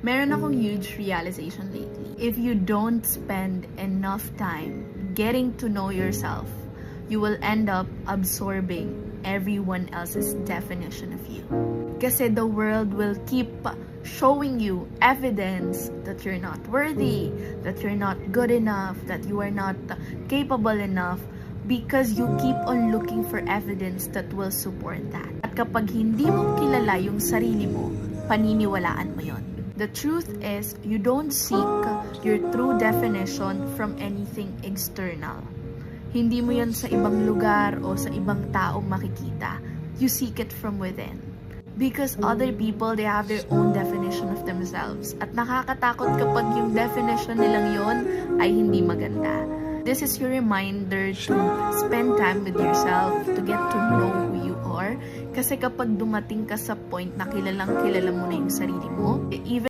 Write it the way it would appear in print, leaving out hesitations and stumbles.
Meron akong huge realization lately. If you don't spend enough time getting to know yourself, you will end up absorbing everyone else's definition of you. Kasi the world will keep showing you evidence that you're not worthy, that you're not good enough, that you are not capable enough, because you keep on looking for evidence that will support that. At kapag hindi mo kilala yung sarili mo, paniniwalaan mo yon. The truth is, you don't seek your true definition from anything external. Hindi mo yon sa ibang lugar o sa ibang taong makikita. You seek it from within. Because other people, they have their own definition of themselves. At nakakatakot kapag yung definition nilang yon ay hindi maganda. This is your reminder to spend time with yourself, to get to know who you are. Kasi kapag dumating ka sa point na kilala mo na yung sarili mo, even